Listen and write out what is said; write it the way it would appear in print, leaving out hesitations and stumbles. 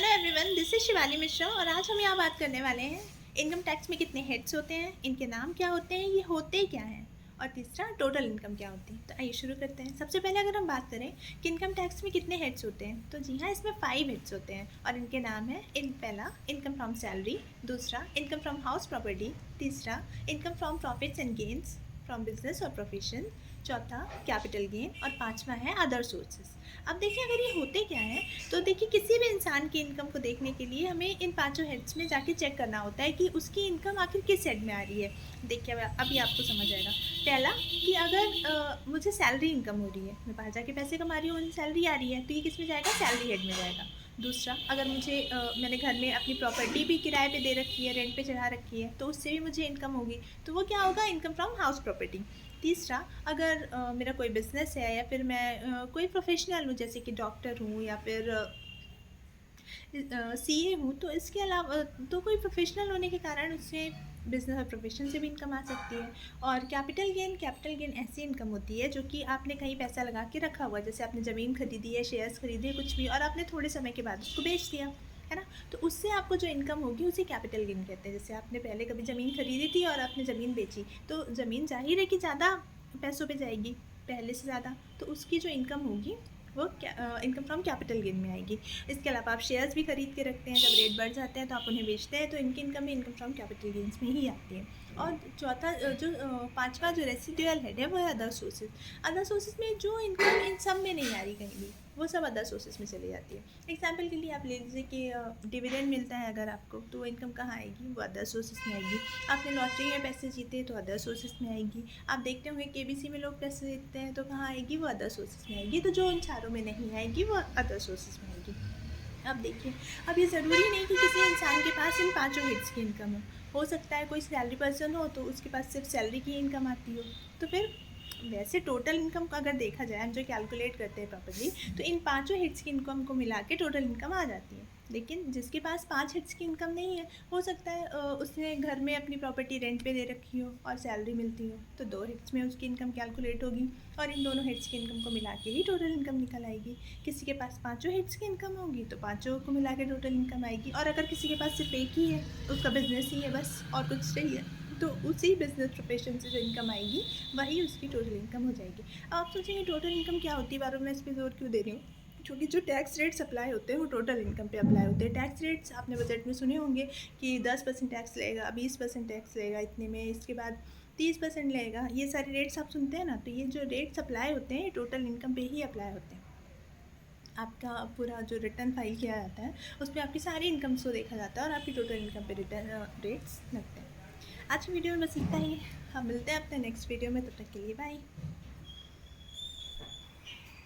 Hello everyone, this is Shivali Mishra और आज हम यहाँ बात करने वाले हैं इनकम टैक्स में कितने हेड्स होते हैं, इनके नाम क्या होते हैं, ये होते क्या हैं, और तीसरा टोटल इनकम क्या होती है। तो आइए शुरू करते हैं। सबसे पहले अगर हम बात करें कि इनकम टैक्स में कितने हेड्स होते हैं, तो जी हाँ, इसमें 5 हेड्स होते हैं और इनके नाम है पहला इनकम फ्रॉम सैलरी, दूसरा इनकम फ्रॉम हाउस प्रॉपर्टी, तीसरा income from profits and gains from business और प्रोफेशन, चौथा कैपिटल गेन और पांचवा है अदर सोर्सेज। अब देखिए, अगर ये होते क्या है, तो देखिए किसी भी इंसान की इनकम को देखने के लिए हमें इन पांचों हेड्स में जाके चेक करना होता है कि उसकी इनकम आखिर किस हेड में आ रही है। देखिए अभी आपको समझ आएगा। पहला कि अगर मुझे सैलरी इनकम हो रही है, मैं बाहर जाके पैसे कमा रही हूँ, मुझे सैलरी आ रही है, तो ये किस में जाएगा? सैलरी हेड में जाएगा। दूसरा, अगर मुझे मैंने घर में अपनी प्रॉपर्टी भी किराए पे दे रखी है, रेंट पे चढ़ा रखी है, तो उससे भी मुझे इनकम होगी, तो वो क्या होगा? Income from house property. तीसरा, अगर मेरा कोई बिज़नेस है या फिर मैं कोई प्रोफेशनल हूँ, जैसे कि डॉक्टर हूँ या फिर सीए हूँ, तो इसके अलावा तो कोई प्रोफेशनल होने के कारण उससे बिजनेस और प्रोफेशन से भी इनकम आ सकती है। और कैपिटल गेन ऐसी इनकम होती है जो कि आपने कहीं पैसा लगा के रखा हुआ है, जैसे आपने ज़मीन खरीदी है, शेयर्स खरीदे, कुछ भी, और आपने थोड़े समय के बाद उसको बेच दिया, है ना। तो उससे आपको जो इनकम होगी उसे कैपिटल गेन कहते हैं। जैसे आपने पहले कभी ज़मीन खरीदी थी और आपने ज़मीन बेची, तो ज़मीन जाहिर है कि ज़्यादा पैसों पे जाएगी, पहले से ज़्यादा, तो उसकी जो इनकम होगी वो इनकम फ्रॉम कैपिटल गेन में आएगी। इसके अलावा आप शेयर्स भी खरीद के रखते हैं, जब रेट बढ़ जाते हैं तो आप उन्हें बेचते हैं, तो इनकी इनकम भी इनकम फ्रॉम कैपिटल गेन्स में ही आती है। और चौथा पांचवा जो रेसिडुअल हेड है वो है अदर सोर्सेज। अदर सोर्सेज में जो इनकम इन सब में नहीं आ रही कहीं भी, वो सब अदर सोर्सेज में चली जाती है। एग्जाम्पल के लिए आप ले लीजिए कि डिविडेंड मिलता है अगर आपको, तो वो इनकम कहाँ आएगी? वो अदर सोर्सेज में आएगी। आपने लॉटरी में पैसे जीते तो अदर सोर्सेज में आएगी। आप देखते होंगे केबीसी में लोग पैसे जीतते हैं, तो कहाँ आएगी? वो अदर सोर्सेज में आएगी। तो जो इन चारों में नहीं आएगी वो अदर सोर्सेज में आएगी। अब देखिए, अब ये ज़रूरी नहीं कि किसी इंसान के पास इन पांचों हिट्स की इनकम हो सकता है कोई सैलरी पर्सन हो तो उसके पास सिर्फ सैलरी की इनकम आती हो। तो फिर वैसे टोटल इनकम का अगर देखा जाए, हम जो कैलकुलेट करते हैं प्रॉपर्ली, तो इन पांचों हिट्स की इनकम को मिला के टोटल इनकम आ जाती है। लेकिन जिसके पास 5 हिट्स की इनकम नहीं है, हो सकता है उसने घर में अपनी प्रॉपर्टी रेंट पे दे रखी हो और सैलरी मिलती हो, तो 2 हिट्स में उसकी इनकम कैलकुलेट होगी और इन दोनों हिट्स की इनकम को मिला के ही टोटल इनकम निकल आएगी। किसी के पास पाँचों हिट्स की इनकम होगी तो पाँचों को मिला के टोटल इनकम आएगी, और अगर किसी के पास सिर्फ एक ही है, उसका बिजनेस ही है बस और कुछ नहीं है, तो उसी बिजनेस प्रोफेशन से जो इनकम आएगी वही उसकी टोटल इनकम हो जाएगी। अब आप सोचेंगे टोटल इनकम क्या होती है, बार बार मैं इस पर जोर क्यों दे रही हूँ? क्योंकि जो टैक्स रेट्स अप्लाई होते हैं वो टोटल इनकम पे अप्लाई होते हैं। टैक्स रेट्स आपने बजट में सुने होंगे कि 10% टैक्स लगेगा, 20% टैक्स लगेगा इतने में, इसके बाद 30% लगेगा। ये सारे रेट्स आप सुनते हैं ना, तो ये जो रेट्स अप्लाई होते हैं ये टोटल इनकम पे ही अप्लाई होते हैं। आपका पूरा जो रिटर्न फाइल किया जाता है उसमें आपकी सारी इनकम्स को देखा जाता है और आपकी टोटल इनकम पे रिटर्न रेट्स लगते हैं। आज की वीडियो में बस इतना ही। हम मिलते हैं अपने नेक्स्ट वीडियो में, तब तक के लिए बाय।